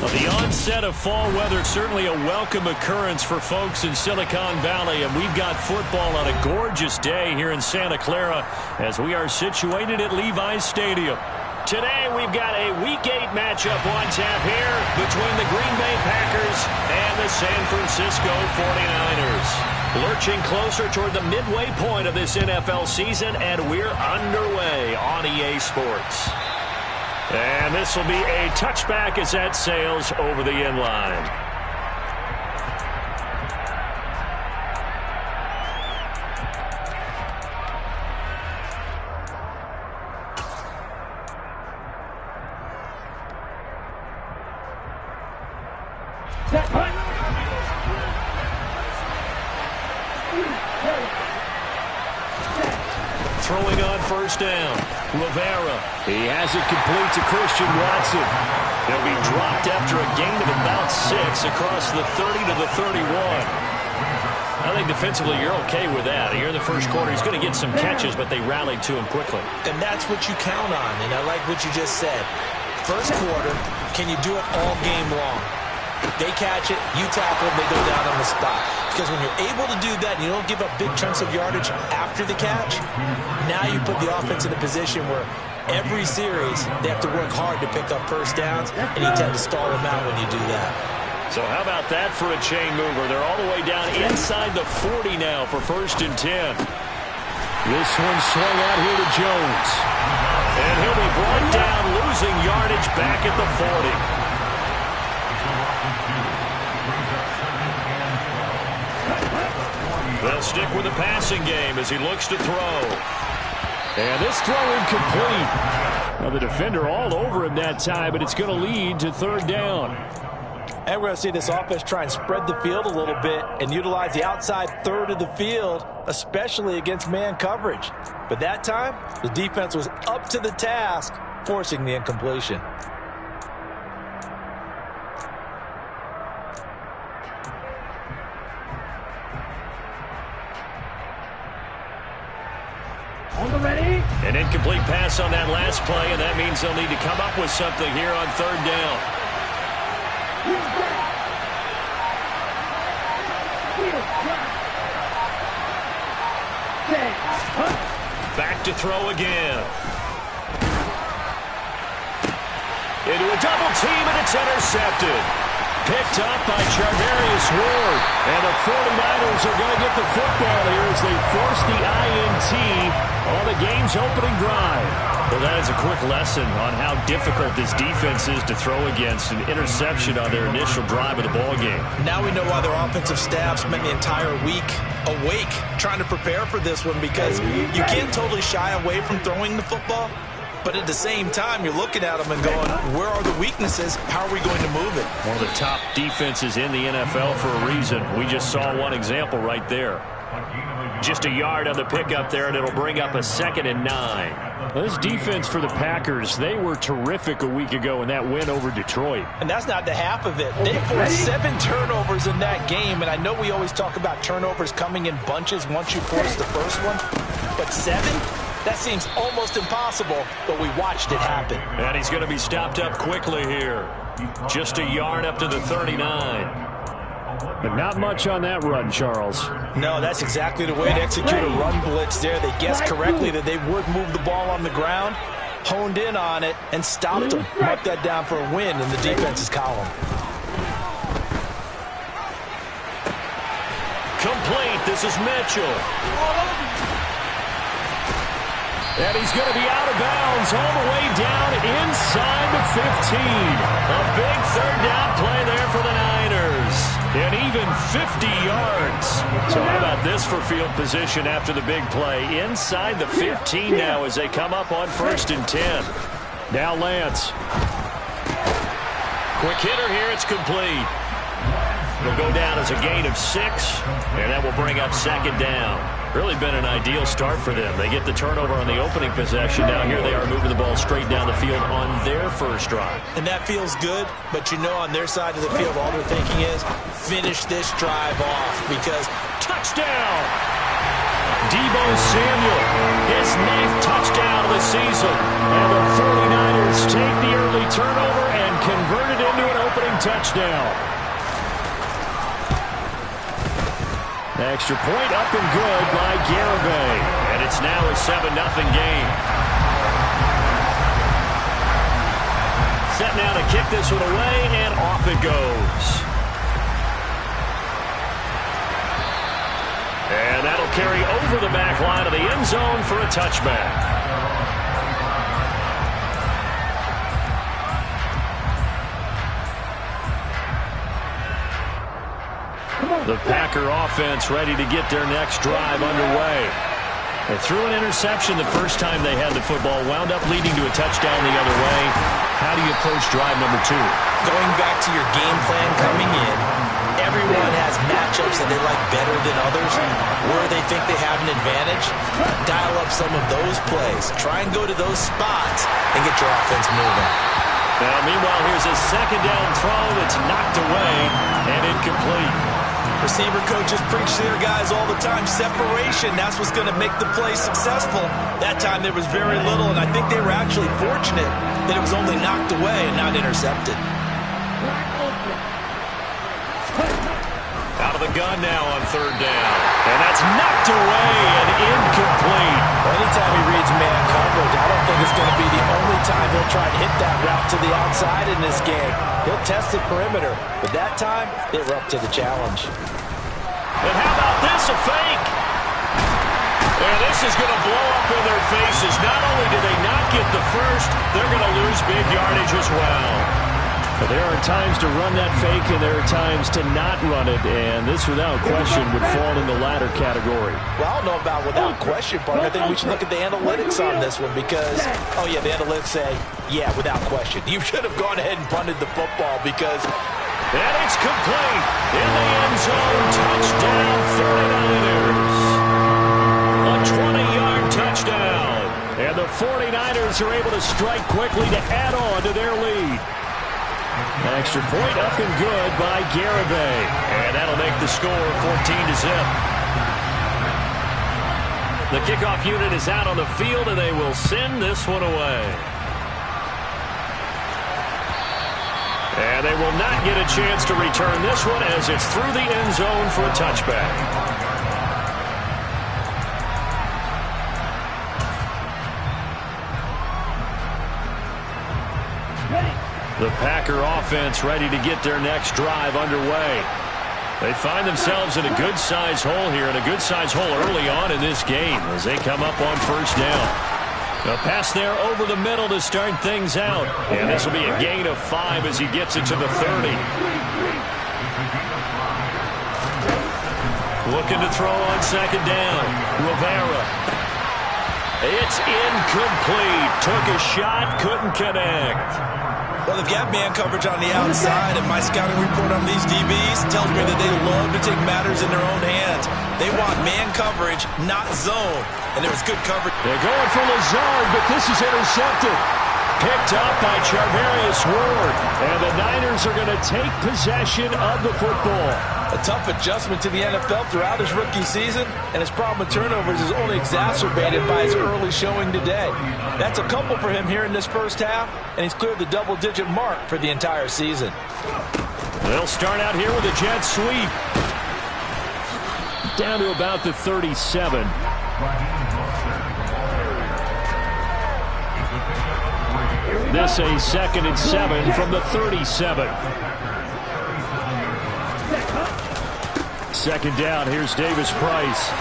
The onset of fall weather, certainly a welcome occurrence for folks in Silicon Valley, and we've got football on a gorgeous day here in Santa Clara as we are situated at Levi's Stadium. Today we've got a Week 8 matchup on tap here between the Green Bay Packers and the San Francisco 49ers. Lurching closer toward the midway point of this NFL season, and we're underway on EA Sports. And this will be a touchback as that sails over the end line. Throwing on first down. Rivera. He has it complete to Christian Watson. He'll be dropped after a gain of about 6 across the 30 to the 31. I think defensively you're okay with that. Here in the first quarter, he's going to get some catches, but they rallied to him quickly. And that's what you count on, and I like what you just said. First quarter, can you do it all game long? They catch it, you tackle them, they go down on the spot. Because when you're able to do that and you don't give up big chunks of yardage after the catch, now you put the offense in a position where every series they have to work hard to pick up first downs, and you tend to stall them out when you do that. So how about that for a chain mover? They're all the way down inside the 40 now for 1st and 10. This one swung out here to Jones. And he'll be brought down, losing yardage back at the 40. They'll stick with the passing game as he looks to throw. And this throw incomplete. Now the defender all over him that time, but it's going to lead to 3rd down. And we're going to see this offense try and spread the field a little bit and utilize the outside third of the field, especially against man coverage. But that time, the defense was up to the task, forcing the incompletion. An incomplete pass on that last play, and that means they'll need to come up with something here on 3rd down. Back to throw again. Into a double team, and it's intercepted. Picked up by Charvarius Ward. And the 49ers are going to get the football here as they force the INT on the game's opening drive. Well, that is a quick lesson on how difficult this defense is to throw against. An interception on their initial drive of the ball game. Now we know why their offensive staff spent the entire week awake trying to prepare for this one, because you can't totally shy away from throwing the football. But at the same time, you're looking at them and going, where are the weaknesses? How are we going to move it? One of the top defenses in the NFL for a reason. We just saw one example right there. Just a yard on the pickup there, and it'll bring up a 2nd and 9. Well, this defense for the Packers, they were terrific a week ago in that win over Detroit. And that's not the half of it. They forced 7 turnovers in that game, and I know we always talk about turnovers coming in bunches once you force the first one, but 7? That seems almost impossible, but we watched it happen. And he's going to be stopped up quickly here. Just a yard up to the 39. But not much on that run, Charles. No, that's exactly the way to execute a run blitz there. They guessed correctly that they would move the ball on the ground, honed in on it, and stopped them. Mark that down for a win in the defense's column. Complete. This is Mitchell. And he's going to be out of bounds all the way down inside the 15. A big 3rd down play there for the Niners. And even 50 yards. So how about this for field position after the big play? Inside the 15 now as they come up on 1st and 10. Now Lance. Quick hitter here. It's complete. It'll go down as a gain of 6. And that will bring up 2nd down. Really been an ideal start for them. They get the turnover on the opening possession. Now here they are moving the ball straight down the field on their first drive. And that feels good, but you know on their side of the field all they're thinking is finish this drive off, because touchdown! Deebo Samuel, his 9th touchdown of the season. And the 49ers take the early turnover and convert it into an opening touchdown. Extra point up and good by Garibay. And it's now a 7-0 game. Set now to kick this one away, and off it goes. And that'll carry over the back line of the end zone for a touchback. The Packer offense ready to get their next drive underway. They threw an interception the first time they had the football, wound up leading to a touchdown the other way. How do you approach drive number 2? Going back to your game plan coming in, everyone has matchups that they like better than others, where they think they have an advantage. Dial up some of those plays. Try and go to those spots and get your offense moving. Now, meanwhile, here's a second down throw that's knocked away and incomplete. Receiver coaches preach to their guys all the time. Separation, that's what's going to make the play successful. That time there was very little, and I think they were actually fortunate that it was only knocked away and not intercepted. Out of the gun now on 3rd down. And that's knocked away and incomplete. Anytime he reads man coverage, I don't think it's going to be the only time he'll try to hit that route to the outside in this game. He'll test the perimeter, but that time, they were up to the challenge. And how about this, a fake? And this is going to blow up in their faces. Not only do they not get the first, they're going to lose big yardage as well. But there are times to run that fake, and there are times to not run it, and this, without question, would fall in the latter category. Well, I don't know about without question, partner. I think we should look at the analytics on this one because, oh, yeah, the analytics say, yeah, without question. You should have gone ahead and punted the football because... And it's complete in the end zone. Touchdown, 49ers. A 20-yard touchdown. And the 49ers are able to strike quickly to add on to their lead. Extra point up and good by Garibay. And that'll make the score 14-0. The kickoff unit is out on the field, and they will send this one away. And they will not get a chance to return this one as it's through the end zone for a touchback. The Packer offense ready to get their next drive underway. They find themselves in a good-sized hole here, and a good-sized hole early on in this game as they come up on 1st down. A pass there over the middle to start things out. And this will be a gain of 5 as he gets it to the 30. Looking to throw on 2nd down. Rivera. It's incomplete. Took a shot, couldn't connect. Well, they've got man coverage on the outside, and my scouting report on these DBs tells me that they love to take matters in their own hands. They want man coverage, not zone. And there was good coverage. They're going for Lazard, but this is intercepted. Picked up by Charvarius Ward. And the Niners are going to take possession of the football. A tough adjustment to the NFL throughout his rookie season, and his problem with turnovers is only exacerbated by his early showing today. That's a couple for him here in this first half, and he's cleared the double-digit mark for the entire season. They'll start out here with a jet sweep. Down to about the 37. This a 2nd and 7 from the 37. 2nd down, here's Davis Price.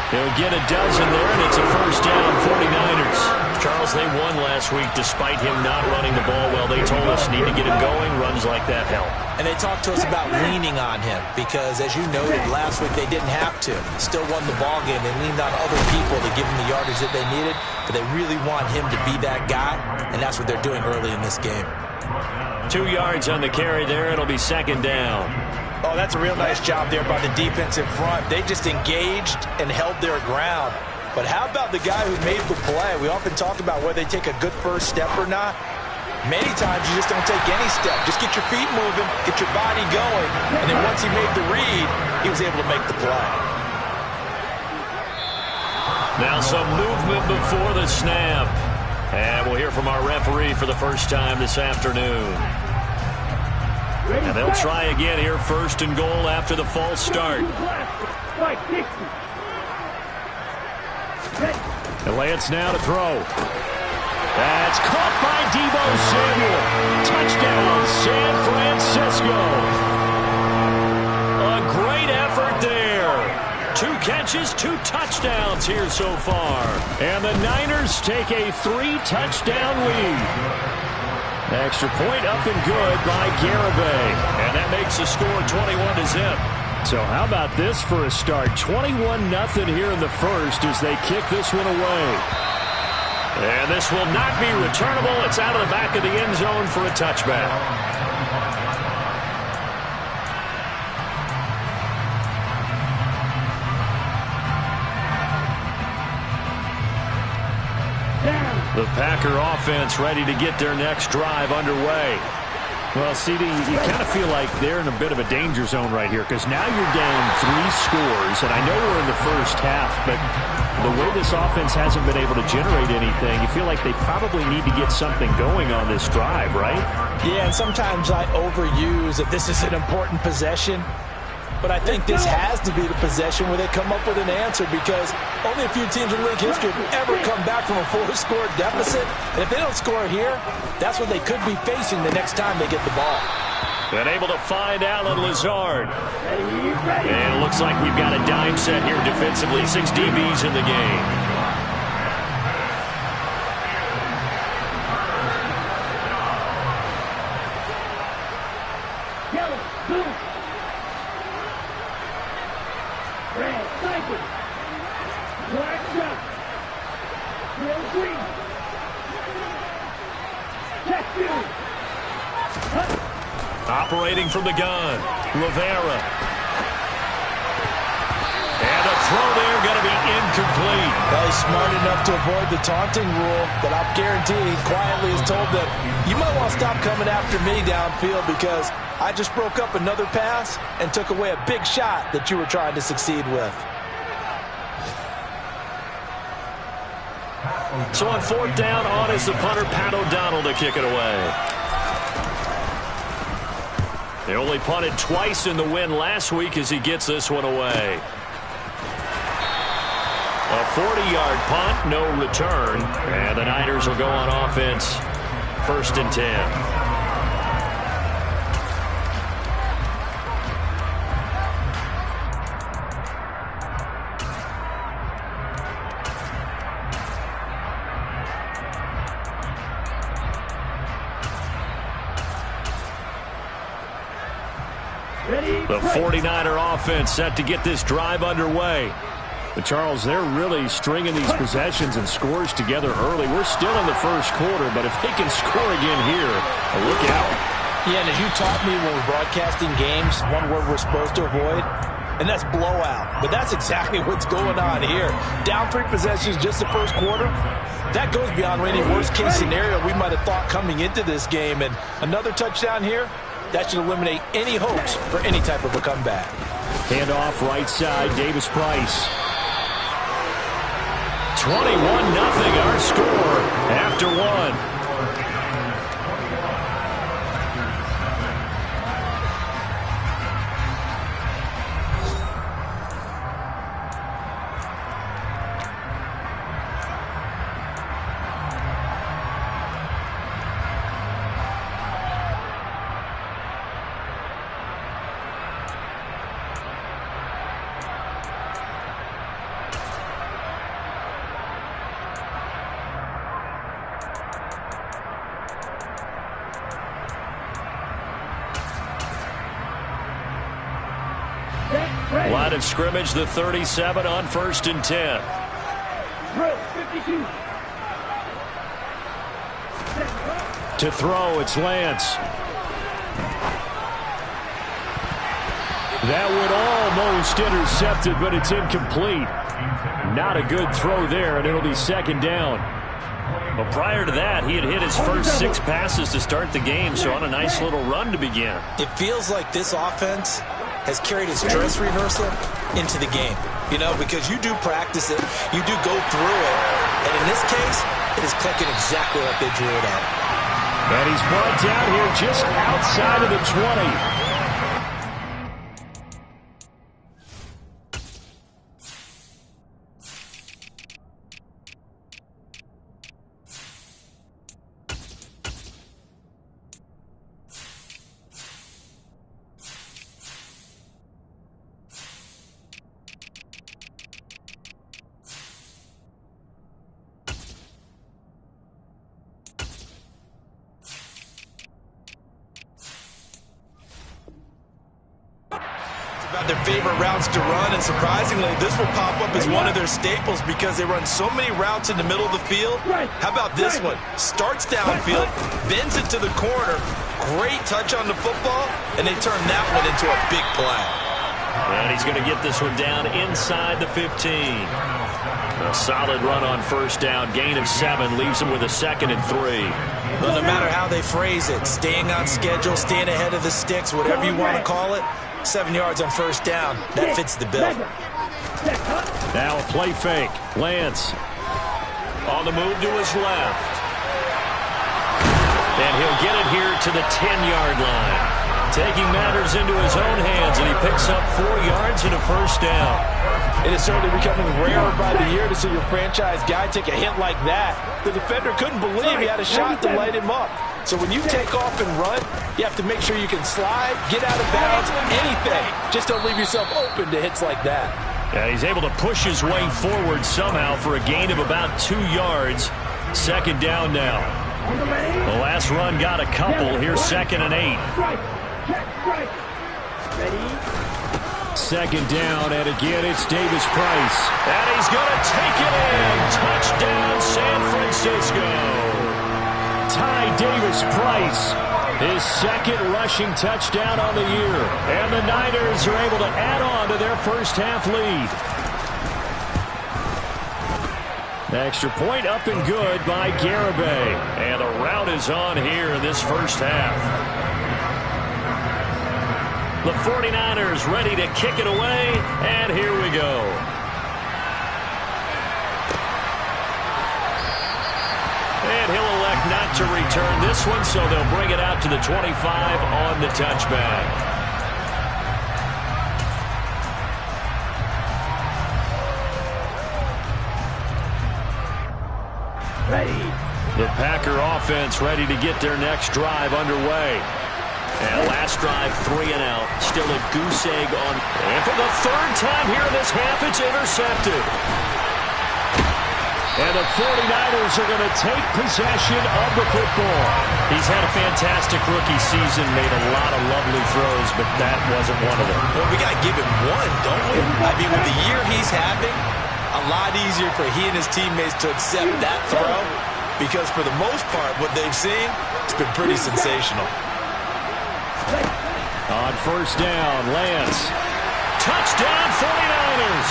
He'll get a dozen there, and it's a 1st down, 49ers. Charles, they won last week despite him not running the ball well. They told us need to get him going. Runs like that help. And they talked to us about leaning on him because, as you noted, last week they didn't have to. Still won the ball game. They leaned on other people to give them the yardage that they needed, but they really want him to be that guy, and that's what they're doing early in this game. 2 yards on the carry there. It'll be 2nd down. Oh, that's a real nice job there by the defense in front. They just engaged and held their ground. But how about the guy who made the play? We often talk about whether they take a good first step or not. Many times you just don't take any step. Just get your feet moving, get your body going, and then once he made the read, he was able to make the play. Now some movement before the snap. And we'll hear from our referee for the first time this afternoon. And they'll try again here, first and goal after the false start. And Lance now to throw. That's caught by Deebo Samuel. Touchdown, San Francisco. A great effort there. 2 catches, 2 touchdowns here so far. And the Niners take a 3-touchdown lead. Extra point up and good by Garibay. And that makes the score 21-0. So how about this for a start? 21-0 here in the first as they kick this one away. And this will not be returnable. It's out of the back of the end zone for a touchback. The Packer offense ready to get their next drive underway. Well, CD, you kind of feel like they're in a bit of a danger zone right here because now you're down 3 scores, and I know we're in the first half, but the way this offense hasn't been able to generate anything, you feel like they probably need to get something going on this drive, right? Yeah, and sometimes I overuse that this is an important possession. But I think this has to be the possession where they come up with an answer because only a few teams in league history have ever come back from a 4-score deficit. And if they don't score here, that's what they could be facing the next time they get the ball. Been able to find Allen Lazard. And it looks like we've got a dime set here defensively. 6 DBs in the game. Operating from the gun, Rivera. And a throw there going to be incomplete. Well, he's smart enough to avoid the taunting rule, but I'm guaranteed he quietly has told them, you might want to stop coming after me downfield because I just broke up another pass and took away a big shot that you were trying to succeed with. So on 4th down, on is the punter, Pat O'Donnell, to kick it away. They only punted twice in the win last week as he gets this one away. A 40-yard punt, no return. And the Niners will go on offense, 1st and 10. The 49er offense set to get this drive underway. But Charles, they're really stringing these possessions and scores together early. We're still in the first quarter, but if they can score again here, look out. Yeah, and as you taught me when we're broadcasting games, one word we're supposed to avoid, and that's blowout. But that's exactly what's going on here. Down 3 possessions just the first quarter. That goes beyond any worst-case scenario we might have thought coming into this game. And another touchdown here, that should eliminate any hopes for any type of a comeback. Handoff right side, Davis Price. 21-0 our score after 1. Line of scrimmage, the 37 on 1st and 10. To throw, it's Lance. That would almost intercept it, but it's incomplete. Not a good throw there, and it'll be 2nd down. But prior to that, he had hit his first 6 passes to start the game, so on a nice little run to begin. It feels like this offense has carried his dress rehearsal into the game. You know, because you do practice it, you do go through it, and in this case, it is clicking exactly like they drew it up. And he's brought down here just outside of the 20. About their favorite routes to run, and surprisingly, this will pop up as one of their staples because they run so many routes in the middle of the field. How about this one? Starts downfield, bends it to the corner, great touch on the football, and they turn that one into a big play. And he's going to get this one down inside the 15. A solid run on first down, gain of 7, leaves him with a 2nd and 3. Well, no matter how they phrase it, staying on schedule, staying ahead of the sticks, whatever you want to call it, 7 yards on first down, that fits the bill. Now a play fake. Lance on the move to his left. And he'll get it here to the 10-yard line. Taking matters into his own hands, and he picks up 4 yards and a first down. It is certainly becoming rarer by the year to see your franchise guy take a hit like that. The defender couldn't believe he had a shot to light him up. So when you take off and run, you have to make sure you can slide, get out of bounds, anything. Just don't leave yourself open to hits like that. Yeah, he's able to push his way forward somehow for a gain of about 2 yards. 2nd down now. The last run got a couple. Here's 2nd and 8. Ready? 2nd down, and again it's Davis Price. And he's going to take it in. Touchdown, San Francisco. Ty Davis Price, his 2nd rushing touchdown on the year. And the Niners are able to add on to their first half lead. Extra point up and good by Garibay. And the route is on here in this first half. The 49ers ready to kick it away, and here we go. And he'll elect not to return this one, so they'll bring it out to the 25 on the touchback. Ready. The Packer offense ready to get their next drive underway. And last drive, 3 and out. Still a goose egg on. And for the 3rd time here in this half, it's intercepted. And the 49ers are going to take possession of the football. He's had a fantastic rookie season, made a lot of lovely throws, but that wasn't one of them. Well, we got to give him one, don't we? I mean, with the year he's having, a lot easier for he and his teammates to accept that throw because for the most part, what they've seen, it's been pretty sensational. On first down, Lance. Touchdown, 49ers.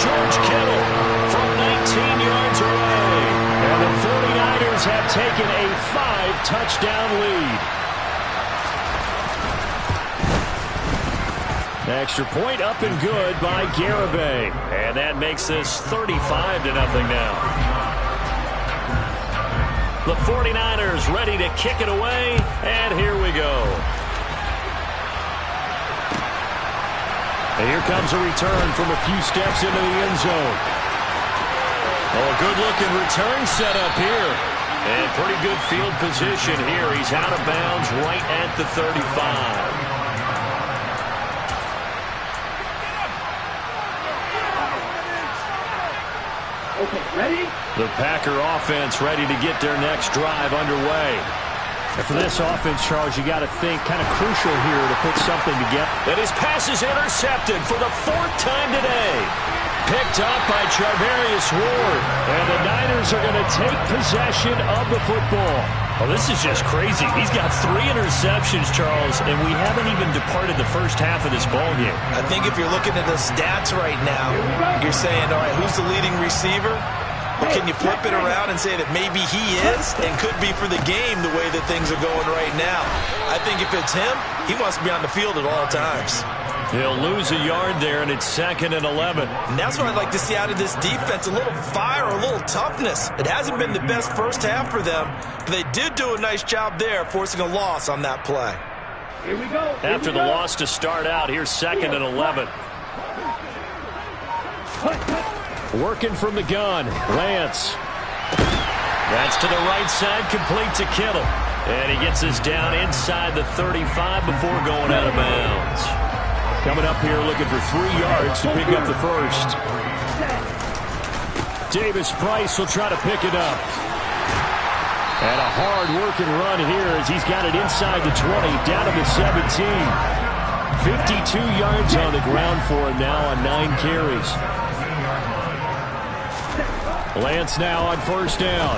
George Kittle from 19 yards away. And the 49ers have taken a 5-touchdown lead. Extra point up and good by Garibay. And that makes this 35-0 now. The 49ers ready to kick it away, and here we go. And here comes a return from a few steps into the end zone. Oh, a good-looking return set up here. And pretty good field position here. He's out of bounds right at the 35. Okay, ready? The Packer offense ready to get their next drive underway. And for this offense, Charles, you got to think kind of crucial here to put something together. And his pass is intercepted for the 4th time today. Picked up by Charvarius Ward. And the Niners are going to take possession of the football. Oh, this is just crazy. He's got 3 interceptions, Charles, and we haven't even departed the first half of this ballgame. I think if you're looking at the stats right now, you're saying, all right, who's the leading receiver? But can you flip it around and say that maybe he is and could be for the game the way that things are going right now? I think if it's him, he wants to be on the field at all times. He'll lose a yard there, and it's 2nd and 11. And that's what I'd like to see out of this defense, a little fire, a little toughness. It hasn't been the best first half for them, but they did do a nice job there, forcing a loss on that play. Here we go. After the loss to start out, here's 2nd and 11. Working from the gun, Lance. That's to the right side, complete to Kittle. And he gets us down inside the 35 before going out of bounds. Coming up here looking for 3 yards to pick up the first. Davis Price will try to pick it up. And a hard-working run here as he's got it inside the 20, down to the 17. 52 yards on the ground for him now on 9 carries. Lance now on first down.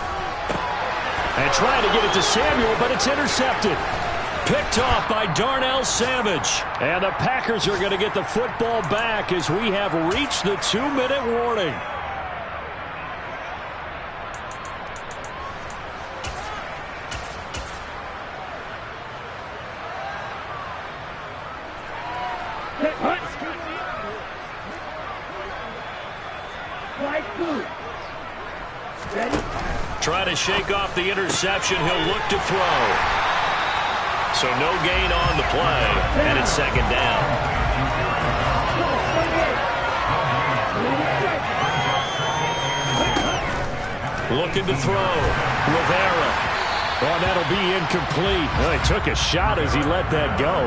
And trying to get it to Samuel, but it's intercepted. Picked off by Darnell Savage. And the Packers are going to get the football back as we have reached the 2-minute warning. Try to shake off the interception. He'll look to throw. So no gain on the play, and it's 2nd down. Looking to throw. Rivera. Oh, that'll be incomplete. Well, he took a shot as he let that go.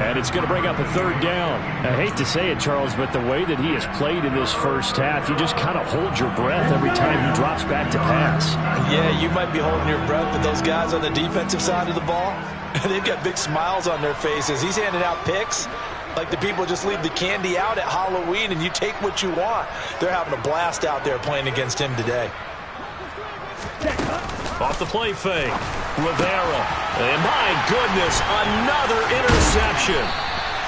And it's going to bring up a 3rd down. I hate to say it, Charles, but the way that he has played in this first half, you just kind of hold your breath every time he drops back to pass. Yeah, you might be holding your breath, but those guys on the defensive side of the ball, they've got big smiles on their faces. He's handing out picks like the people just leave the candy out at Halloween and you take what you want. They're having a blast out there playing against him today. Off the play fake. Rivera. And my goodness, another interception.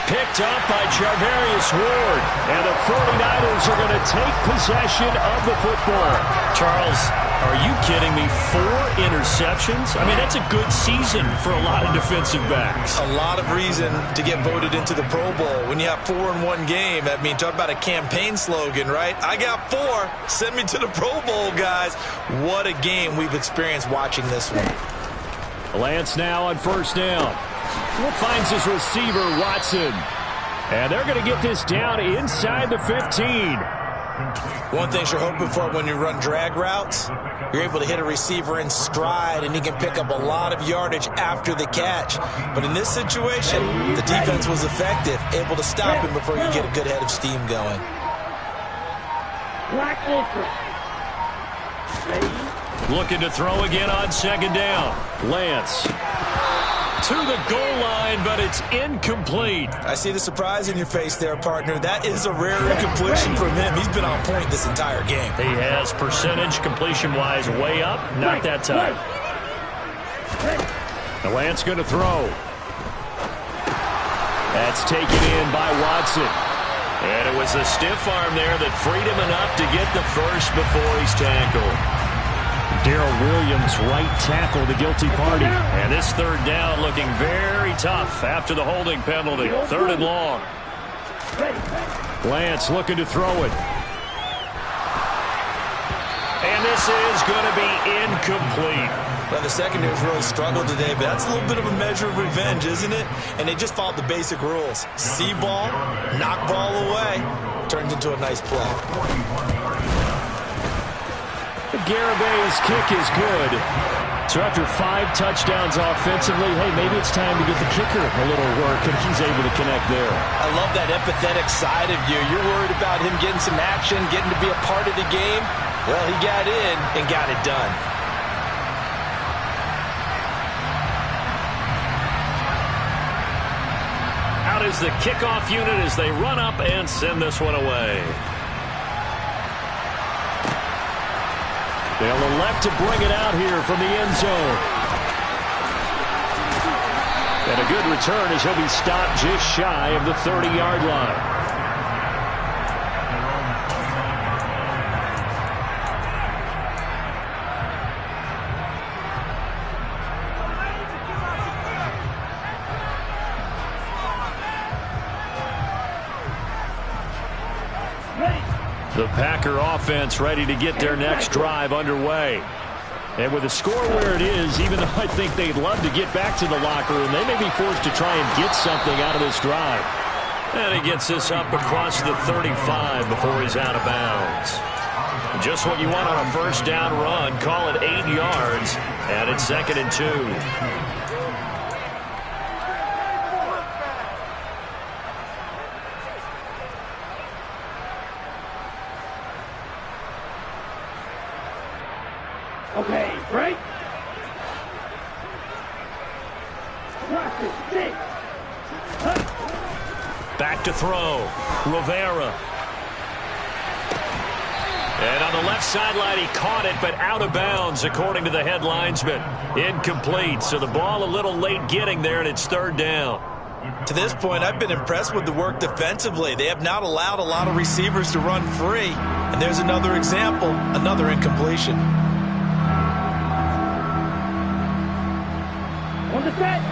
Picked up by Charvarius Ward. And the 49ers are going to take possession of the football. Charles, are you kidding me? 4 interceptions? I mean, that's a good season for a lot of defensive backs. A lot of reason to get voted into the Pro Bowl. When you have 4 in one game, I mean, talk about a campaign slogan, right? I got 4. Send me to the Pro Bowl, guys. What a game we've experienced watching this one. Lance now on first down. Finds his receiver, Watson. And they're going to get this down inside the 15. One thing you're hoping for when you run drag routes, you're able to hit a receiver in stride, and he can pick up a lot of yardage after the catch. But in this situation, the defense was effective, able to stop him before you get a good head of steam going. Looking to throw again on 2nd down. Lance. To the goal line, but it's incomplete. I see the surprise in your face there, partner. That is a rare incompletion from him. He's been on point this entire game. He has percentage completion-wise way up. Not that time. The Lance going to throw. That's taken in by Watson. And it was a stiff arm there that freed him enough to get the first before he's tackled. Darrell Williams, right tackle, the guilty party. And this 3rd down looking very tough after the holding penalty. 3rd and long. Lance looking to throw it. And this is going to be incomplete. Well, the secondary's really struggled today, but that's a little bit of a measure of revenge, isn't it? And they just followed the basic rules. See ball, knock ball away, turns into a nice play. Garabay's kick is good. So after 5 touchdowns offensively, hey, maybe it's time to get the kicker a little work, and he's able to connect there. I love that empathetic side of you. You're worried about him getting some action, getting to be a part of the game. Well, he got in and got it done. Out is the kickoff unit as they run up and send this one away. They'll elect to bring it out here from the end zone. And a good return as he'll be stopped just shy of the 30-yard line. The Packer offense ready to get their next drive underway. And with the score where it is, even though I think they'd love to get back to the locker room, they may be forced to try and get something out of this drive. And he gets this up across the 35 before he's out of bounds. Just what you want on a first down run. Call it 8 yards, and it's 2nd and 2. Okay, break. Back to throw. Rivera. And on the left sideline, he caught it, but out of bounds, according to the head linesman. Incomplete, so the ball a little late getting there, and it's 3rd down. To this point, I've been impressed with the work defensively. They have not allowed a lot of receivers to run free. And there's another example, another incompletion.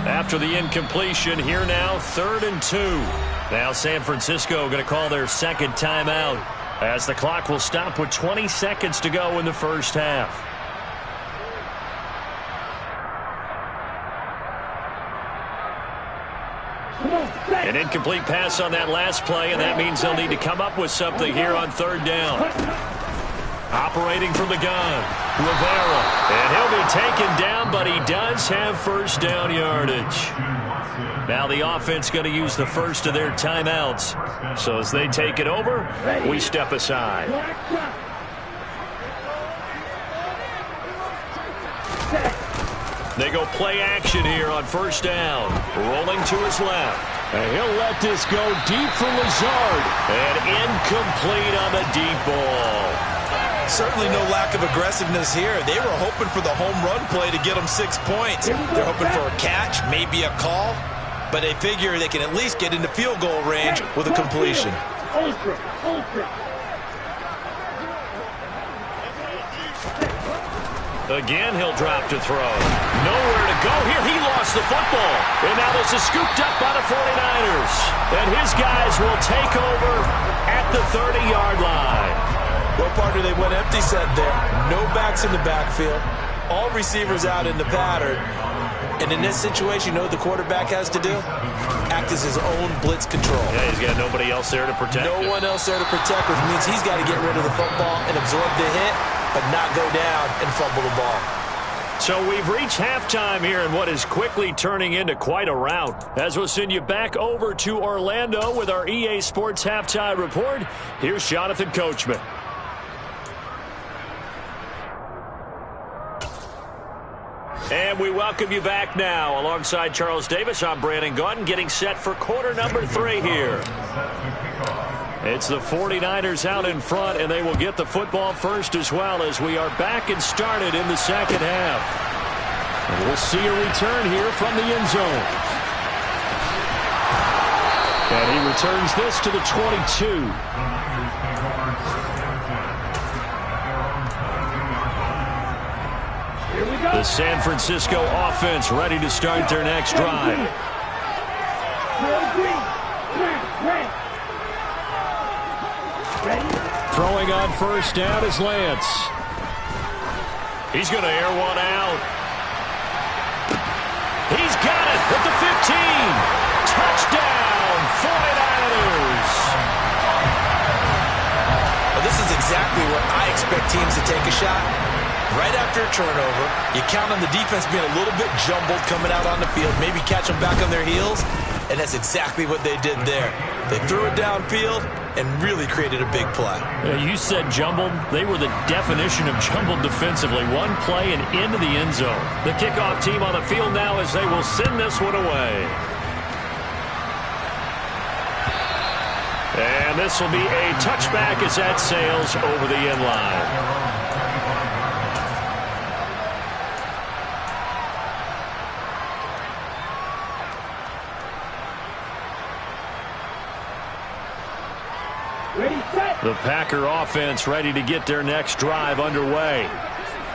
After the incompletion, here now, 3rd and 2. Now San Francisco going to call their 2nd timeout as the clock will stop with 20 seconds to go in the first half. An incomplete pass on that last play, and that means they'll need to come up with something here on 3rd down. Operating from the gun, Rivera. And he'll be taken down, but he does have first down yardage. Now the offense going to use the first of their timeouts. So as they take it over, we step aside. They go play action here on first down. Rolling to his left. And he'll let this go deep for Lazard. And incomplete on the deep ball. Certainly no lack of aggressiveness here. They were hoping for the home run play to get them 6 points. They're hoping for a catch, maybe a call. But they figure they can at least get into field goal range with a completion. Again, he'll drop to throw. Nowhere to go here. He lost the football. And now this is scooped up by the 49ers. And his guys will take over at the 30-yard line. Well, partner, they went empty set there. No backs in the backfield. All receivers out in the pattern. And in this situation, you know what the quarterback has to do? Act as his own blitz control. Yeah, he's got nobody else there to protect him. No one else there to protect, which means he's got to get rid of the football and absorb the hit, but not go down and fumble the ball. So we've reached halftime here in what is quickly turning into quite a rout. As we'll send you back over to Orlando with our EA Sports Halftime Report, here's Jonathan Coachman. And we welcome you back now. Alongside Charles Davis, I'm Brandon Gaudin, getting set for quarter number 3 here. It's the 49ers out in front, and they will get the football first as well as we are back and started in the second half. And we'll see a return here from the end zone. And he returns this to the 22. The San Francisco offense ready to start their next drive. Throwing on first down is Lance. He's going to air one out. He's got it at the 15. Touchdown, 49ers. Well, this is exactly what I expect teams to take a shot. Right after a turnover, you count on the defense being a little bit jumbled coming out on the field, maybe catch them back on their heels, and that's exactly what they did there. They threw it downfield and really created a big play. You said jumbled. They were the definition of jumbled defensively. One play and into the end zone. The kickoff team on the field now as they will send this one away. And this will be a touchback as that sails over the end line. The Packer offense ready to get their next drive underway.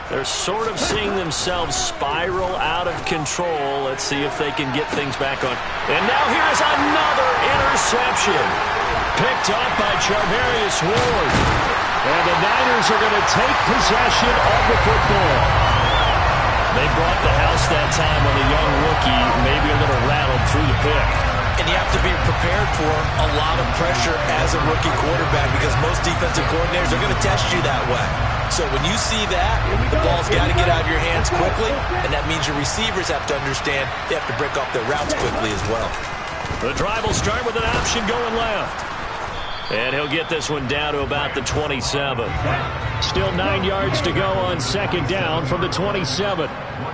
They're sort of seeing themselves spiral out of control. Let's see if they can get things back on. And now here is another interception. Picked up by Charvarius Ward. And the Niners are going to take possession of the football. They brought the house that time on the young rookie, maybe a little rattled through the pick. And you have to be prepared for a lot of pressure as a rookie quarterback because most defensive coordinators are going to test you that way. So when you see that, the ball's got to get out of your hands quickly, and that means your receivers have to understand they have to break off their routes quickly as well. The drive will start with an option going left. And he'll get this one down to about the 27. Still 9 yards to go on second down from the 27. 1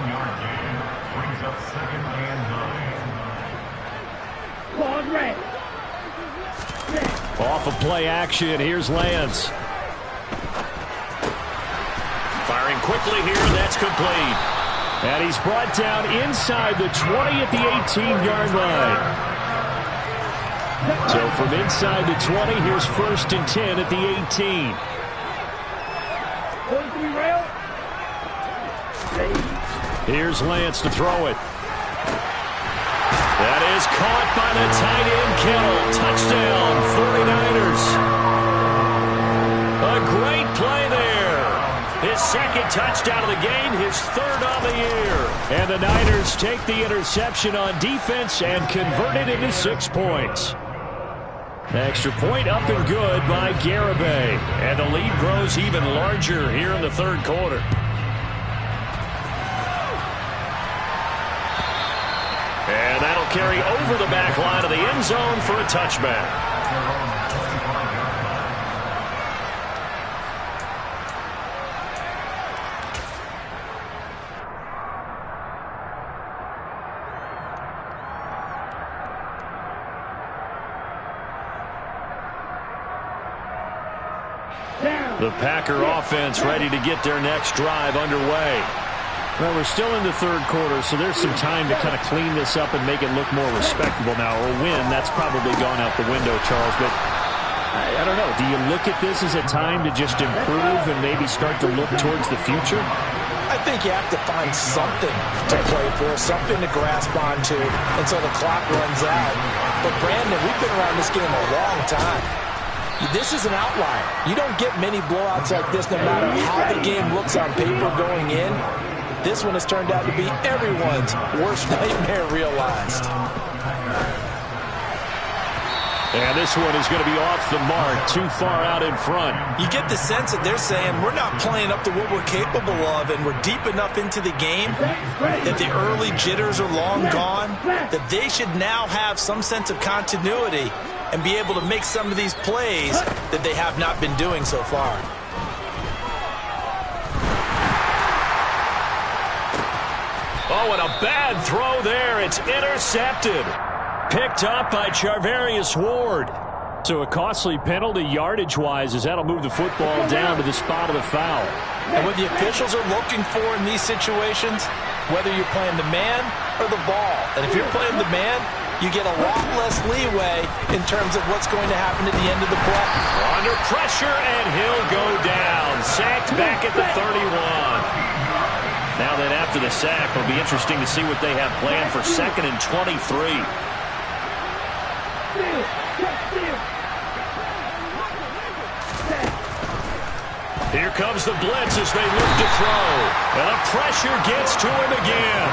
yard gain brings up second and 9. Ball red. Off of play action, here's Lance. Firing quickly here, that's complete. And he's brought down inside the 20 at the 18-yard line. So from inside the 20, here's 1st and 10 at the 18. 43 rail. Here's Lance to throw it. That is caught by the tight end, Kittle. Touchdown, 49ers. A great play there. His second touchdown of the game, his 3rd on the year. And the Niners take the interception on defense and convert it into 6 points. Extra point up and good by Garibay. And the lead grows even larger here in the 3rd quarter. And that'll carry over the back line of the end zone for a touchback. The Packer offense ready to get their next drive underway. Well, we're still in the 3rd quarter, so there's some time to kind of clean this up and make it look more respectable now. Or win, that's probably gone out the window, Charles. But I don't know. Do you look at this as a time to just improve and maybe start to look towards the future? I think you have to find something to play for, something to grasp onto until the clock runs out. But, Brandon, we've been around this game a long time. This is an outlier. You don't get many blowouts like this no matter how the game looks on paper going in. This one has turned out to be everyone's worst nightmare realized. And this one is going to be off the mark, too far out in front. You get the sense that they're saying we're not playing up to what we're capable of, and we're deep enough into the game that the early jitters are long gone, that they should now have some sense of continuity and be able to make some of these plays that they have not been doing so far. Oh, and a bad throw there. It's intercepted. Picked up by Charvarius Ward. So a costly penalty yardage-wise as that'll move the football down to the spot of the foul. And what the officials are looking for in these situations, whether you're playing the man or the ball. And if you're playing the man, you get a lot less leeway in terms of what's going to happen at the end of the play. Under pressure, and he'll go down. Sacked back at the 31. Now that after the sack, it'll be interesting to see what they have planned for 2nd and 23. Here comes the blitz as they look to throw. And the pressure gets to him again.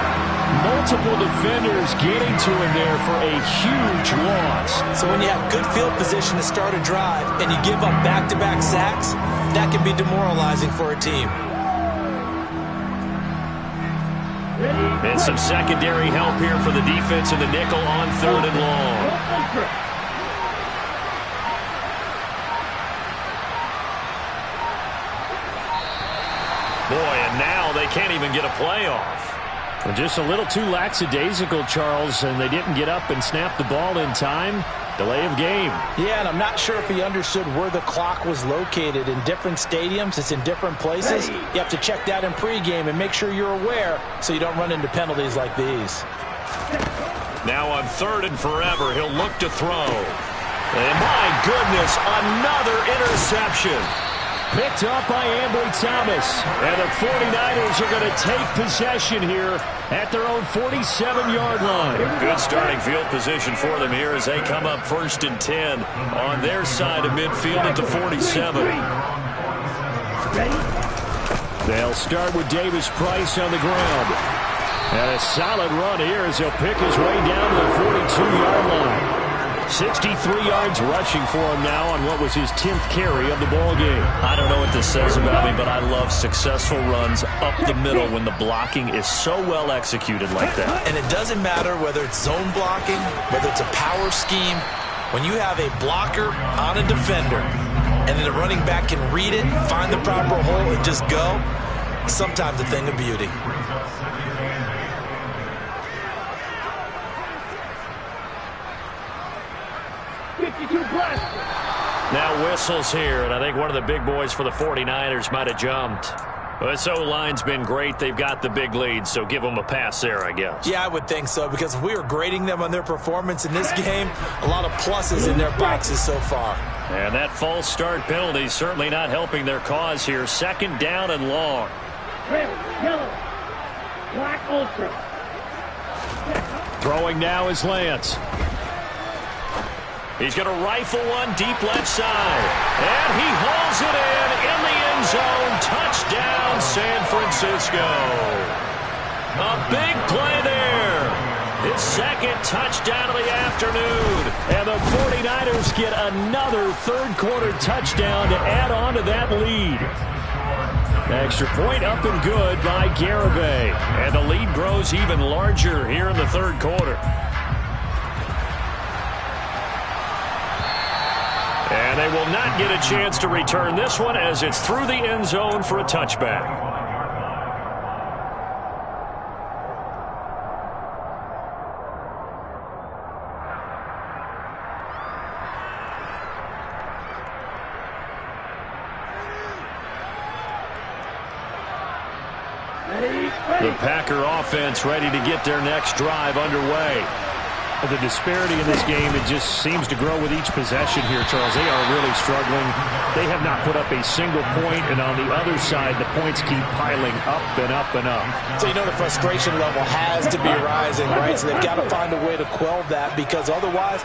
Multiple defenders getting to him there for a huge loss. So when you have good field position to start a drive and you give up back-to-back sacks, that can be demoralizing for a team. And some secondary help here for the defense in the nickel on 3rd and long. Boy, and now they can't even get a play off. Just a little too lackadaisical, Charles, and they didn't get up and snap the ball in time. Delay of game. Yeah, and I'm not sure if he understood where the clock was located. In different stadiums, it's in different places. You have to check that in pregame and make sure you're aware so you don't run into penalties like these. Now on 3rd and forever, he'll look to throw. And my goodness, another interception. Picked up by Ambry Thomas. And the 49ers are going to take possession here at their own 47-yard line. Good starting field position for them here as they come up 1st and 10 on their side of midfield at the 47. Ready? They'll start with Davis Price on the ground. And a solid run here as he'll pick his way down to the 42-yard line. 63 yards rushing for him now on what was his 10th carry of the ball game. I don't know what this says about me, but I love successful runs up the middle when the blocking is so well executed like that. And it doesn't matter whether it's zone blocking, whether it's a power scheme. When you have a blocker on a defender and then the running back can read it, find the proper hole, and just go, sometimes a thing of beauty. Now whistles here, and I think one of the big boys for the 49ers might have jumped. This O-line's been great. They've got the big lead, so give them a pass there, I guess. Yeah, I would think so, because if we were grading them on their performance in this game, a lot of pluses in their boxes so far. And that false start penalty certainly not helping their cause here. 2nd down and long. Red, yellow, black, ultra. Throwing now is Lance. He's going to rifle one deep left side. And he hauls it in the end zone. Touchdown, San Francisco. A big play there. His 2nd touchdown of the afternoon. And the 49ers get another 3rd quarter touchdown to add on to that lead. Extra point up and good by Garibay. And the lead grows even larger here in the 3rd quarter. And they will not get a chance to return this one as it's through the end zone for a touchback. The Packer offense ready to get their next drive underway. The disparity in this game, it just seems to grow with each possession here, Charles. They are really struggling. They have not put up a single point, and on the other side, the points keep piling up and up and up. So you know the frustration level has to be rising, right? So they've got to find a way to quell that, because otherwise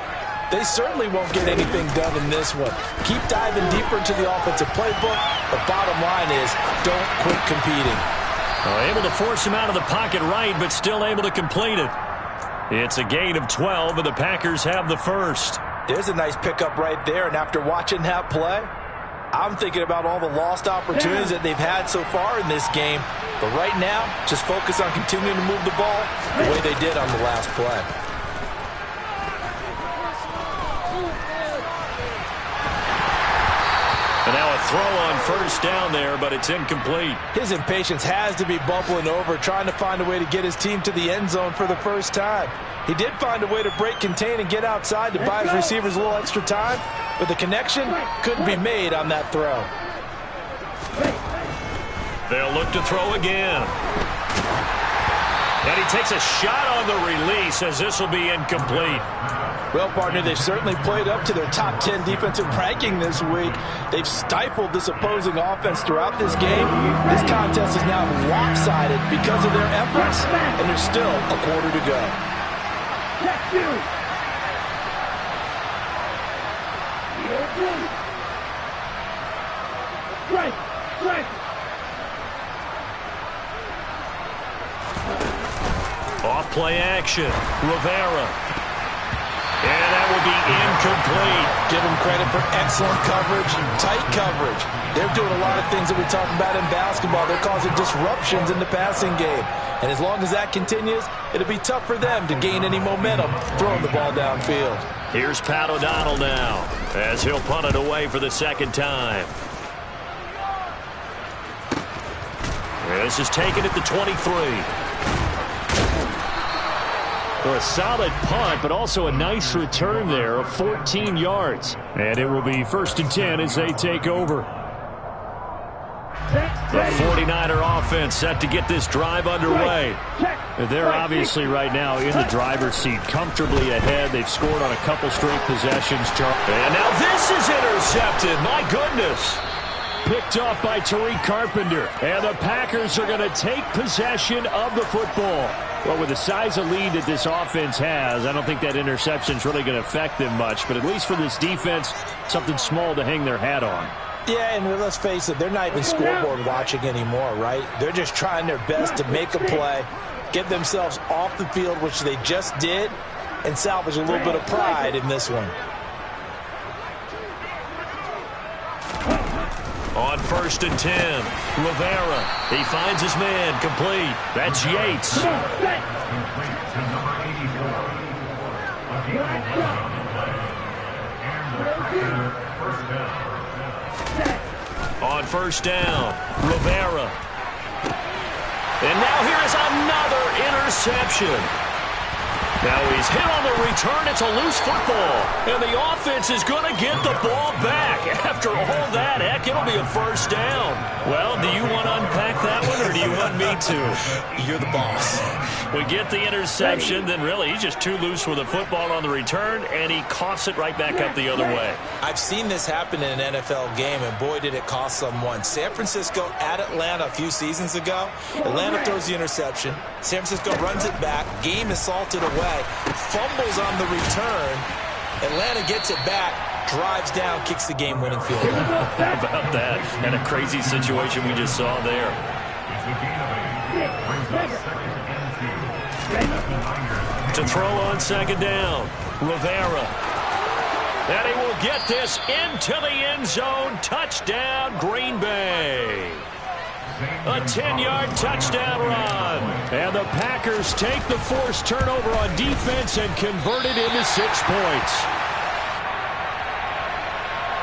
they certainly won't get anything done in this one. Keep diving deeper into the offensive playbook. The bottom line is don't quit competing. Well, able to force him out of the pocket right, but still able to complete it. It's a gain of 12, and the Packers have the first. There's a nice pickup right there, and after watching that play, I'm thinking about all the lost opportunities that they've had so far in this game. But right now, just focus on continuing to move the ball the way they did on the last play. And now a throw on 1st down there, but it's incomplete. His impatience has to be bubbling over, trying to find a way to get his team to the end zone for the first time. He did find a way to break, contain, and get outside to buy his receivers a little extra time, but the connection couldn't be made on that throw. They'll look to throw again. And he takes a shot on the release as this will be incomplete. Well, partner, they've certainly played up to their top 10 defensive ranking this week. They've stifled this opposing offense throughout this game. This contest is now lopsided because of their efforts, and there's still a quarter to go. Off play action. Rivera. And that will be incomplete. Give them credit for excellent coverage, tight coverage. They're doing a lot of things that we talk about in basketball. They're causing disruptions in the passing game. And as long as that continues, it'll be tough for them to gain any momentum throwing the ball downfield. Here's Pat O'Donnell now as he'll punt it away for the 2nd time. This is taken at the 23. For a solid punt, but also a nice return there of 14 yards. And it will be 1st and 10 as they take over. The 49er offense set to get this drive underway. They're obviously right now in the driver's seat, comfortably ahead. They've scored on a couple straight possessions. And now this is intercepted. My goodness. Picked off by Tariq Carpenter. And the Packers are going to take possession of the football. Well, with the size of lead that this offense has, I don't think that interception is really going to affect them much. But at least for this defense, something small to hang their hat on. Yeah, and let's face it, they're not even scoreboard watching anymore, right? They're just trying their best to make a play, get themselves off the field, which they just did, and salvage a little bit of pride in this one. On 1st and 10, Rivera. He finds his man, complete. That's Yates. Complete to number 84. A gain of 1 on the play. And the Packers first down. On 1st down, Rivera. And now here is another interception. Now he's hit on the return. It's a loose football. And the offense is going to get the ball back. After all that, heck, it'll be a 1st down. Well, do you want to unpack that one, or do you want me to? You're the boss. We get the interception, then really he's just too loose with the football on the return, and he coughs it right back up the other way. I've seen this happen in an NFL game, and boy, did it cost someone. San Francisco at Atlanta a few seasons ago. Atlanta throws the interception. San Francisco runs it back. Game is salted away. Fumbles on the return. Atlanta gets it back, drives down, kicks the game-winning field goal. How about that? And a crazy situation we just saw there. It's a gain of 8. Brings up 2nd and 2. To throw on 2nd down, Rivera. And he will get this into the end zone. Touchdown, Green Bay. A 10-yard touchdown run. And the Packers take the forced turnover on defense and convert it into 6 points.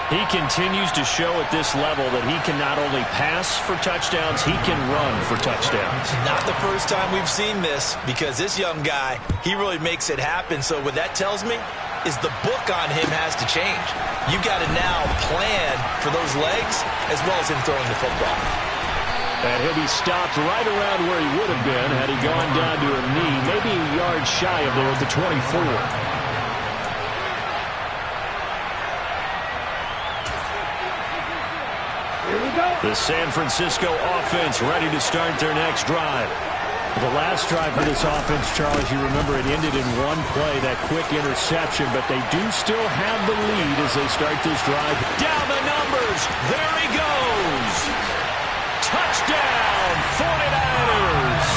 He continues to show at this level that he can not only pass for touchdowns, he can run for touchdowns. Not the first time we've seen this, because this young guy, he really makes it happen. So what that tells me is the book on him has to change. You got to now plan for those legs as well as him throwing the football. And he'll be stopped right around where he would have been had he gone down to a knee, maybe a yard shy of there at the 24. The San Francisco offense ready to start their next drive. The last drive for this offense, Charles, you remember it ended in one play, that quick interception, but they do still have the lead as they start this drive. Down the numbers. There he goes. Touchdown, 49ers.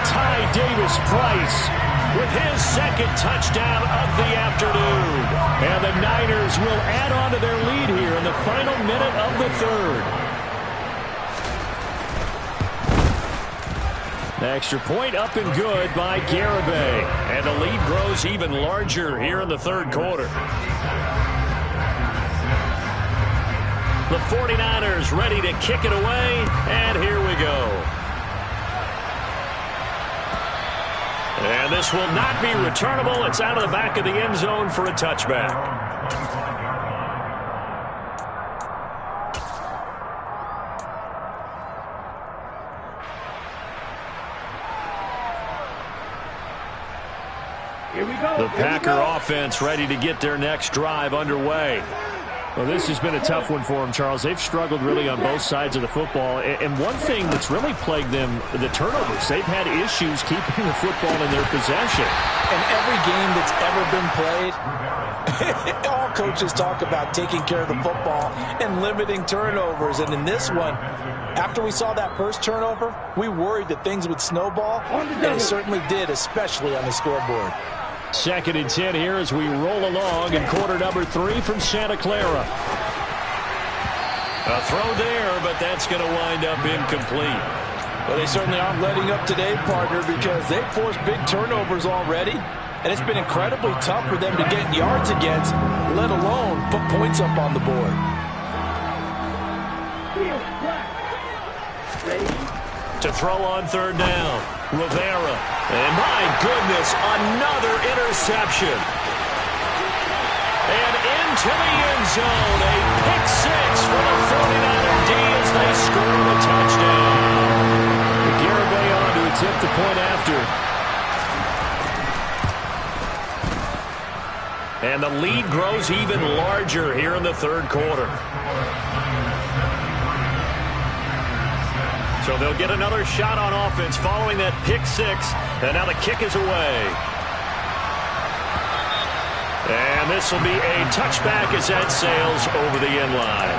Ty Davis-Price with his 2nd touchdown of the afternoon. And the Niners will add on to their lead here in the final minute of the 3rd. Extra point up and good by Garibay. And the lead grows even larger here in the 3rd quarter. The 49ers ready to kick it away, and here we go. And this will not be returnable. It's out of the back of the end zone for a touchback. The Packer offense ready to get their next drive underway. Well, this has been a tough one for them, Charles. They've struggled really on both sides of the football. And one thing that's really plagued them, the turnovers. They've had issues keeping the football in their possession. And every game that's ever been played, all coaches talk about taking care of the football and limiting turnovers. And in this one, after we saw that first turnover, we worried that things would snowball, and it certainly did, especially on the scoreboard. 2nd and 10 here as we roll along in quarter number 3 from Santa Clara. A throw there, but that's going to wind up incomplete. Well, they certainly aren't letting up today, partner, because they've forced big turnovers already, and it's been incredibly tough for them to get yards against, let alone put points up on the board. To throw on 3rd down, Rivera. And my goodness, another interception. And into the end zone, a pick 6 for the 49er D as they score the touchdown. Garibay on to attempt the point after. And the lead grows even larger here in the 3rd quarter. So they'll get another shot on offense following that pick 6. And now the kick is away. And this will be a touchback as that sails over the end line.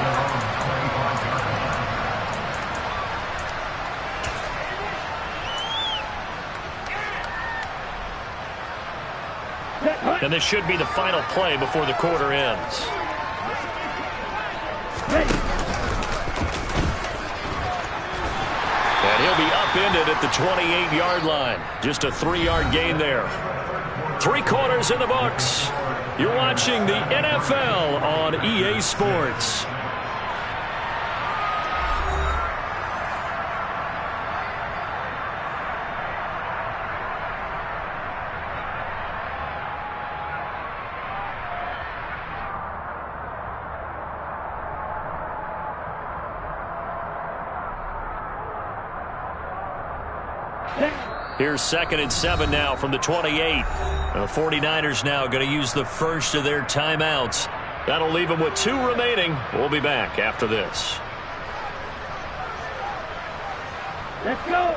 And this should be the final play before the quarter ends. And he'll be upended at the 28-yard line. Just a 3-yard gain there. 3 quarters in the books. You're watching the NFL on EA Sports. Here's 2nd and 7 now from the 28. The 49ers now going to use the first of their timeouts. That'll leave them with 2 remaining. We'll be back after this. Let's go.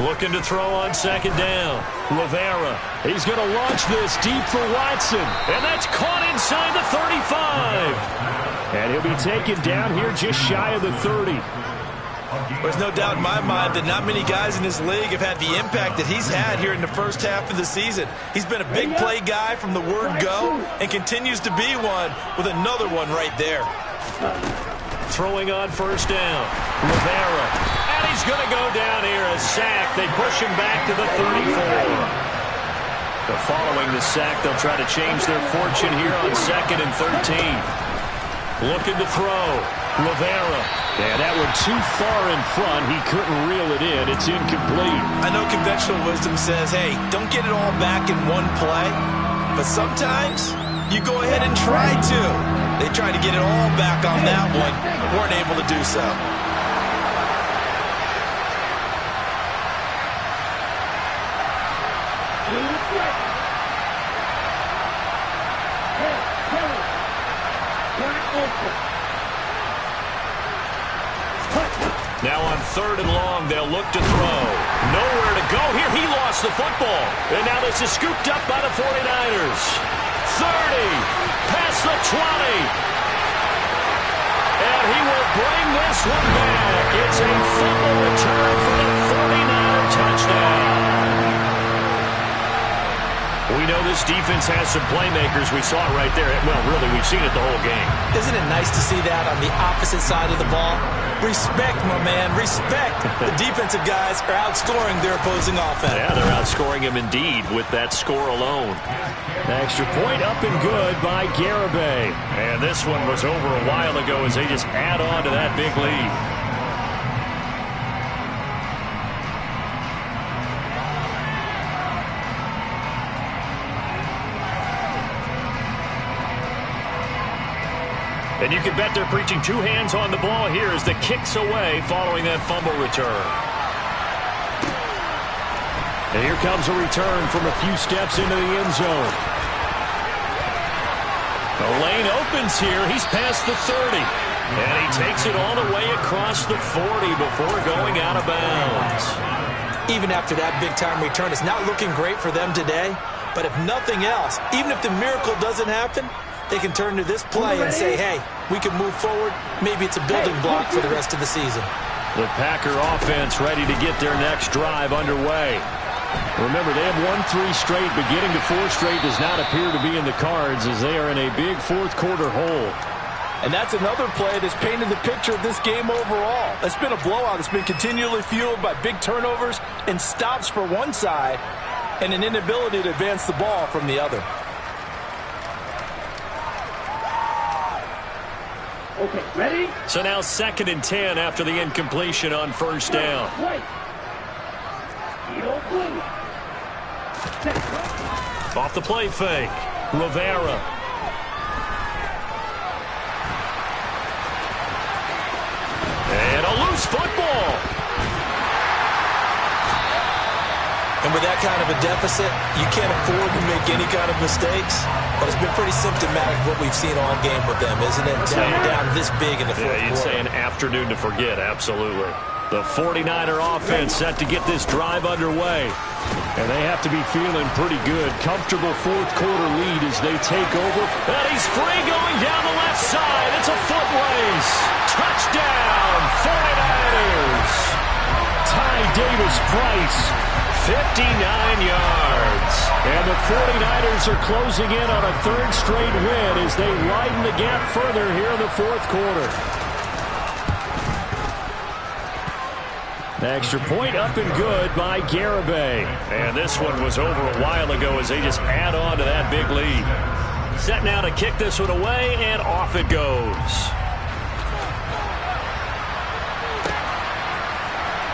Looking to throw on 2nd down. Rivera. He's going to launch this deep for Watson. And that's caught inside the 35. And he'll be taken down here just shy of the 30. There's no doubt in my mind that not many guys in this league have had the impact that he's had here in the first half of the season. He's been a big play guy from the word go and continues to be one with another one right there. Throwing on 1st down. Rivera. And he's going to go down here, a sack. They push him back to the 34. Following the sack, they'll try to change their fortune here on 2nd and 13. Looking to throw. Rivera. And that one too far in front. He couldn't reel it in. It's incomplete. I know conventional wisdom says, hey, don't get it all back in one play. But sometimes you go ahead and try to. They tried to get it all back on that one. Weren't able to do so. Now on 3rd and long, they'll look to throw. Nowhere to go here. He lost the football. And now this is scooped up by the 49ers. 30, past the 20. And he will bring this one back. It's a fumble return for the 49er touchdown. We know this defense has some playmakers. We saw it right there. Well, really, we've seen it the whole game. Isn't it nice to see that on the opposite side of the ball? Respect, my man, respect. The defensive guys are outscoring their opposing offense. Yeah, they're outscoring him indeed with that score alone. Extra point up and good by Garibay. And this one was over a while ago as they just add on to that big lead. And you can bet they're preaching 2 hands on the ball here as the kick's away following that fumble return. And here comes a return from a few steps into the end zone. The lane opens here. He's past the 30. And he takes it all the way across the 40 before going out of bounds. Even after that big-time return, it's not looking great for them today. But if nothing else, even if the miracle doesn't happen, they can turn to this play and say, hey, we can move forward. Maybe it's a building block for the rest of the season. The Packer offense ready to get their next drive underway. Remember, they have won 3 straight, but getting to 4 straight does not appear to be in the cards as they are in a big fourth-quarter hole. And that's another play that's painted the picture of this game overall. It's been a blowout. It's been continually fueled by big turnovers and stops for one side and an inability to advance the ball from the other. Okay, ready? So now 2nd and 10 after the incompletion on 1st down. Off the play fake. Rivera. And a loose football. And with that kind of a deficit, you can't afford to make any kind of mistakes. But it's been pretty symptomatic what we've seen all game with them, isn't it? Down this big in the fourth quarter. You'd say an afternoon to forget, absolutely. The 49er offense set to get this drive underway. And they have to be feeling pretty good. Comfortable fourth-quarter lead as they take over. And he's free going down the left side. It's a foot race. Touchdown, 49ers. Ty Davis-Price, 59 yards. And the 49ers are closing in on a third straight win as they widen the gap further here in the fourth quarter. Extra point up and good by Garibay. And this one was over a while ago as they just add on to that big lead. Set now to kick this one away, and off it goes.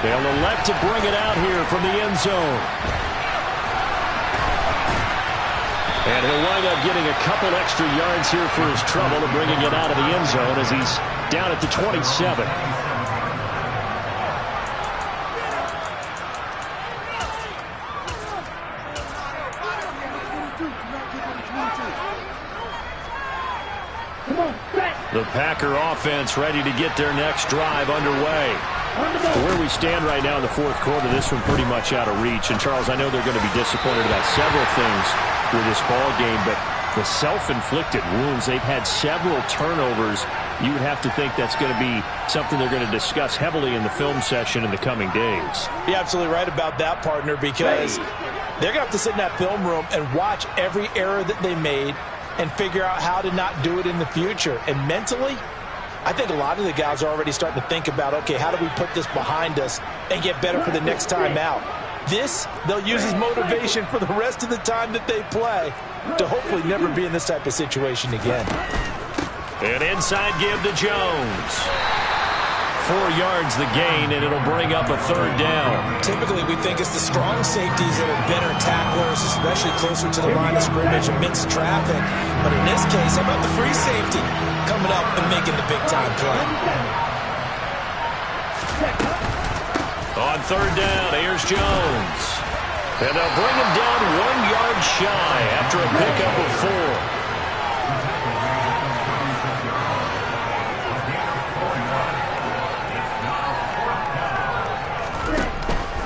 They'll elect to bring it out here from the end zone. And he'll wind up getting a couple extra yards here for his trouble and bringing it out of the end zone as he's down at the 27. The Packer offense ready to get their next drive underway. Where we stand right now in the fourth quarter, this one pretty much out of reach. And, Charles, I know they're going to be disappointed about several things with this ball game, but the self-inflicted wounds, they've had several turnovers. You would have to think that's going to be something they're going to discuss heavily in the film session in the coming days. You're absolutely right about that, partner, because they're going to have to sit in that film room and watch every error that they made and figure out how to not do it in the future. And mentally, I think a lot of the guys are already starting to think about, okay, how do we put this behind us and get better for the next time out? This, they'll use as motivation for the rest of the time that they play to hopefully never be in this type of situation again. An inside give to Jones. 4 yards the gain, and it'll bring up a third down. Typically, we think it's the strong safeties that are better tacklers, especially closer to the line of scrimmage amidst traffic. But in this case, how about the free safety coming up and making the big-time play? On third down, here's Jones. And they'll bring him down 1 yard shy after a pickup of 4.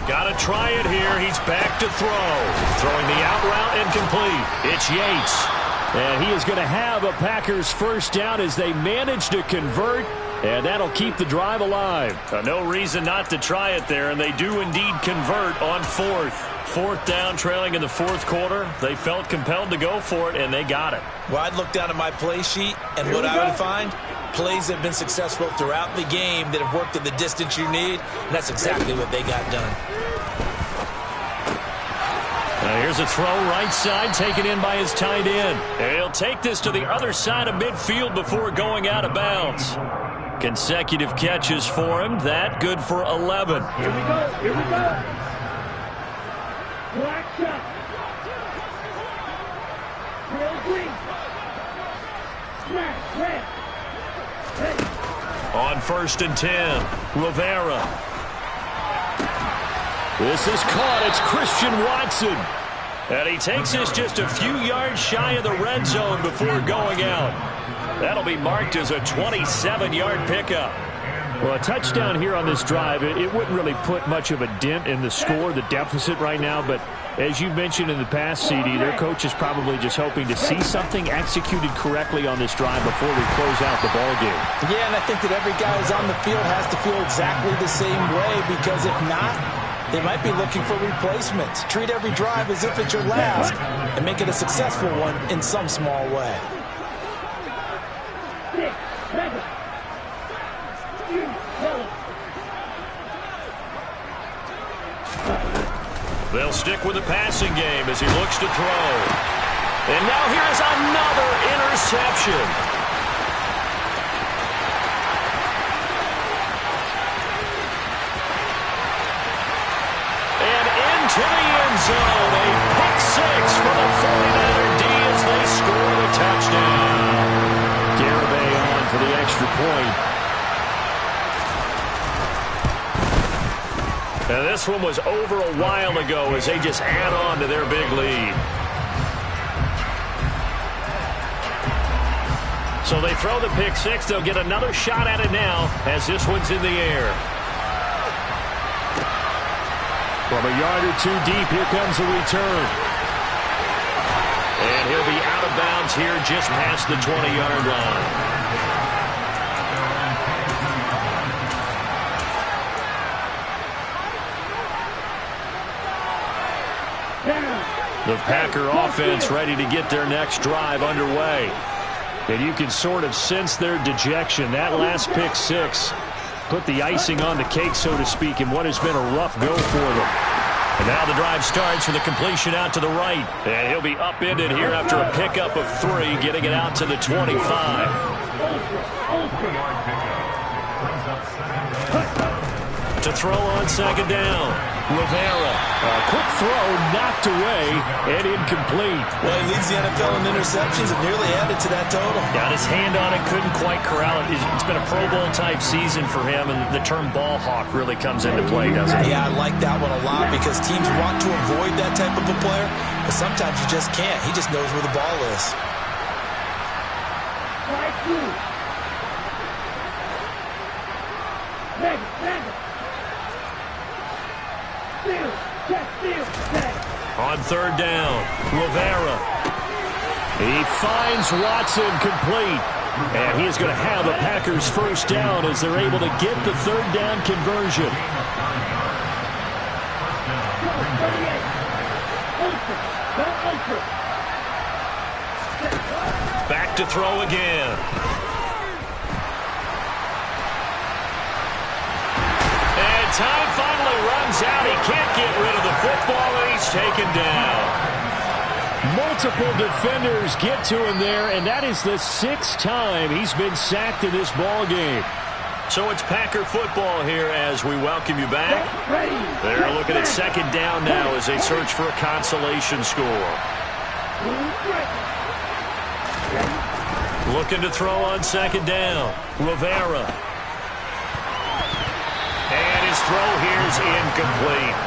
Got to try it here. He's back to throw. Throwing the out route incomplete. It's Yates. And he is going to have a Packers first down as they manage to convert. And that'll keep the drive alive. No reason not to try it there. And they do indeed convert on fourth. Fourth down, trailing in the fourth quarter. They felt compelled to go for it, and they got it. Well, I'd look down at my play sheet, and what I would find, plays have been successful throughout the game that have worked at the distance you need, and that's exactly what they got done. Now here's a throw right side, taken in by his tight end. And he'll take this to the other side of midfield before going out of bounds. Consecutive catches for him. That good for 11. Here we go. Here we go. Black shot. Real green. Smash. Red. On 1st and 10, Rivera. This is caught. It's Christian Watson. And he takes this just a few yards shy of the red zone before going out. That'll be marked as a 27-yard pickup. Well, a touchdown here on this drive, it wouldn't really put much of a dent in the score, the deficit right now. But as you mentioned in the past, CD, their coach is probably just hoping to see something executed correctly on this drive before they close out the ball game. Yeah, and I think that every guy who's on the field has to feel exactly the same way, because if not, they might be looking for replacements. Treat every drive as if it's your last and make it a successful one in some small way. 6, 7. They'll stick with the passing game as he looks to throw. And now here's another interception. And into the end zone, a pick six for the 49er D as they score the touchdown. Garibay on for the extra point. And this one was over a while ago as they just add on to their big lead. So they throw the pick six. They'll get another shot at it now as this one's in the air. From a yard or two deep, here comes the return. And he'll be out of bounds here just past the 20-yard line. The Packer offense ready to get their next drive underway. And you can sort of sense their dejection. That last pick six put the icing on the cake, so to speak, in what has been a rough go for them. And now the drive starts with a completion out to the right. And he'll be upended here after a pickup of 3, getting it out to the 25. To throw on second down. Rivera. A quick throw knocked away and incomplete. Well, he leads the NFL in interceptions and nearly added to that total. Got his hand on it, couldn't quite corral it. It's been a Pro Bowl type season for him, and the term ball hawk really comes into play, doesn't it? Yeah, I like that one a lot because teams want to avoid that type of a player, but sometimes you just can't. He just knows where the ball is. On third down, Rivera. He finds Watson complete. And he is going to have a Packers first down as they're able to get the third down conversion. Back to throw again. And time finally runs out. He can't get rid of the football, and he's taken down. Multiple defenders get to him there, and that is the 6th time he's been sacked in this ball game. So it's Packer football here as we welcome you back. They're looking at second down now as they search for a consolation score. Looking to throw on second down. Rivera. And his throw here is incomplete.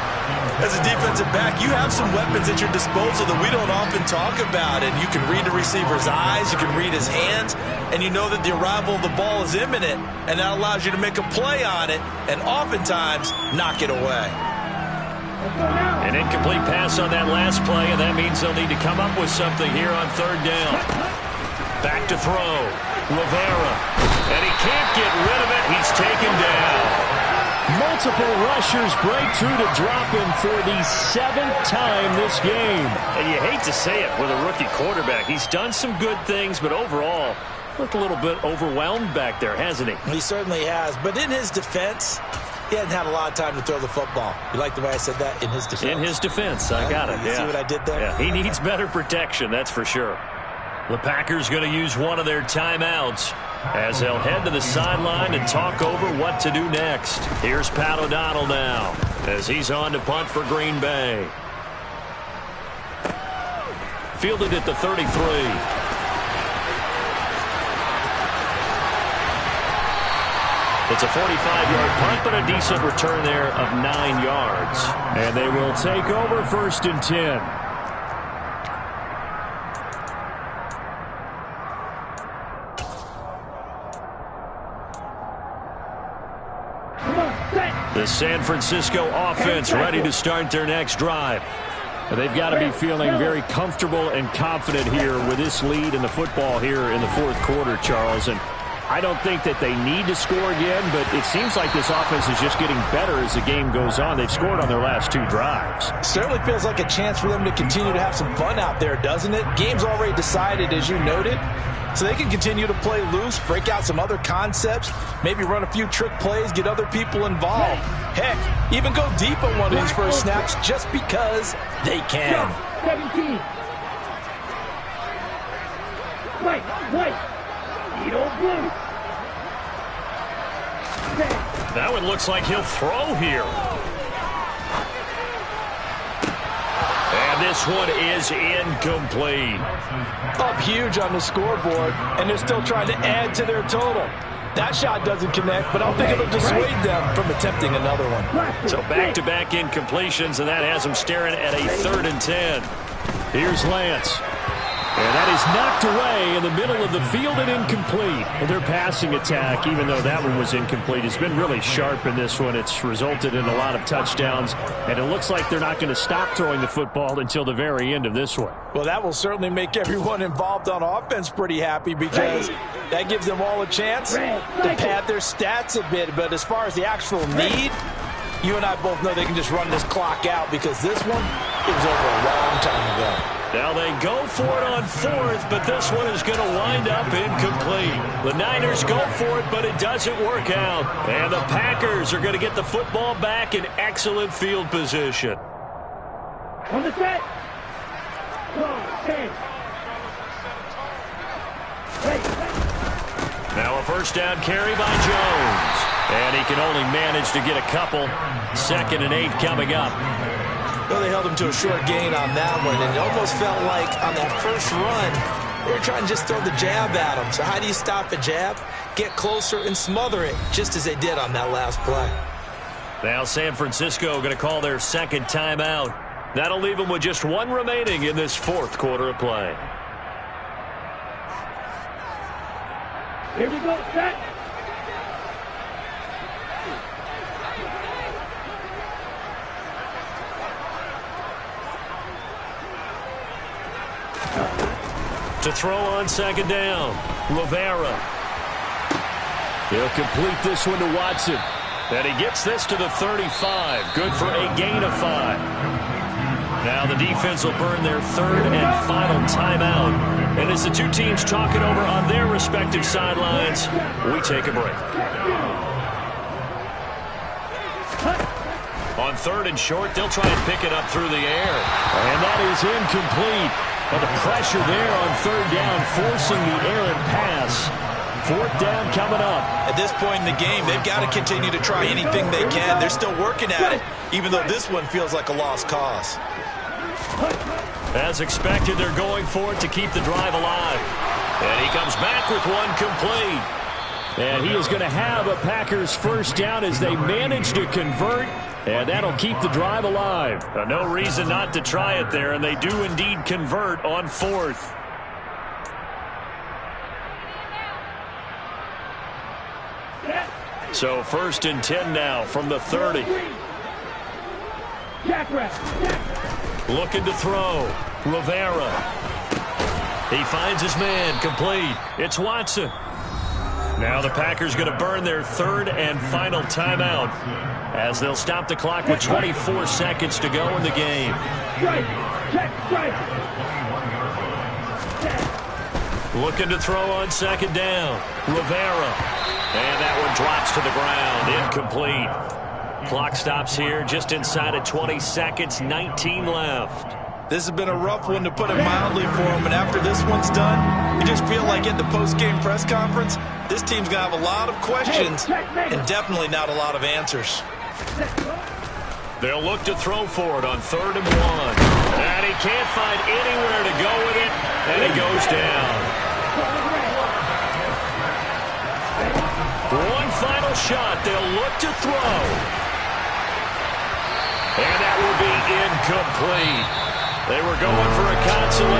As a defensive back, you have some weapons at your disposal that we don't often talk about. And you can read the receiver's eyes, you can read his hands, and you know that the arrival of the ball is imminent. And that allows you to make a play on it and oftentimes knock it away. An incomplete pass on that last play, and that means they'll need to come up with something here on third down. Back to throw. Rivera. And he can't get rid of it. He's taken down. Multiple rushers break through to drop him for the 7th time this game. And you hate to say it with a rookie quarterback. He's done some good things, but overall, looked a little bit overwhelmed back there, hasn't he? He certainly has. But in his defense, he hasn't had a lot of time to throw the football. You like the way I said that? In his defense. In his defense. I got it. You see what I did there? Yeah, he needs better protection, that's for sure. The Packers going to use one of their timeouts as they'll head to the sideline and talk over what to do next. Here's Pat O'Donnell now as he's on to punt for Green Bay. Fielded at the 33. It's a 45-yard punt, but a decent return there of 9 yards. And they will take over 1st and 10. The San Francisco offense ready to start their next drive. They've got to be feeling very comfortable and confident here with this lead in the football here in the 4th quarter, Charles. And I don't think that they need to score again, but it seems like this offense is just getting better as the game goes on. They've scored on their last 2 drives. Certainly feels like a chance for them to continue to have some fun out there, doesn't it? Game's already decided, as you noted. So they can continue to play loose, break out some other concepts, maybe run a few trick plays, get other people involved. Heck, even go deep on one of these first snaps just because they can. 17. White. Edo blue. That one looks like he'll throw here. And this one is incomplete. Up huge on the scoreboard, and they're still trying to add to their total. That shot doesn't connect, but I don't think it'll dissuade them from attempting another one. So back-to-back incompletions, and that has them staring at a 3rd and 10. Here's Lance. And that is knocked away in the middle of the field and incomplete. And their passing attack, even though that one was incomplete, has been really sharp in this one. It's resulted in a lot of touchdowns, and it looks like they're not going to stop throwing the football until the very end of this one. Well, that will certainly make everyone involved on offense pretty happy because that gives them all a chance to pad their stats a bit. But as far as the actual need, You and I both know they can just run this clock out because this one, it was over a long time ago. Now they go for it on fourth, but this one is going to wind up incomplete. The Niners go for it, but it doesn't work out. And the Packers are going to get the football back in excellent field position. On the set. 10. Now a first down carry by Jones. And he can only manage to get a couple. 2nd and 8 coming up. Well, they held him to a short gain on that one, and it almost felt like on that first run, they were trying to just throw the jab at him. So how do you stop a jab? Get closer and smother it, just as they did on that last play. Now San Francisco going to call their 2nd timeout. That'll leave them with just 1 remaining in this 4th quarter of play. Here we go, set. To throw on 2nd down, Rivera. He'll complete this one to Watson. And he gets this to the 35. Good for a gain of 5. Now the defense will burn their 3rd and final timeout. And as the two teams talk it over on their respective sidelines, we take a break. On 3rd and short, they'll try and pick it up through the air. And that is incomplete. But the pressure there on 3rd down, forcing the errant pass. 4th down coming up. At this point in the game, they've got to continue to try anything they can. They're still working at it, even though this one feels like a lost cause. As expected, they're going for it to keep the drive alive. And he comes back with one complete. And he is going to have a Packers first down as they manage to convert. And that'll keep the drive alive. No reason not to try it there, and they do indeed convert on 4th. So 1st and 10 now from the 30. Looking to throw. Rivera. He finds his man. Complete. It's Watson. Now the Packers going to burn their 3rd and final timeout as they'll stop the clock with 24 seconds to go in the game. Looking to throw on 2nd down. Rivera. And that one drops to the ground. Incomplete. Clock stops here just inside of 20 seconds. 19 left. This has been a rough one, to put it mildly, for him. And after this one's done, you just feel like at the post-game press conference, this team's going to have a lot of questions and definitely not a lot of answers. They'll look to throw for it on 3rd and 1. And he can't find anywhere to go with it. And he goes down. One final shot. They'll look to throw. And that will be incomplete. They were going for a consolation.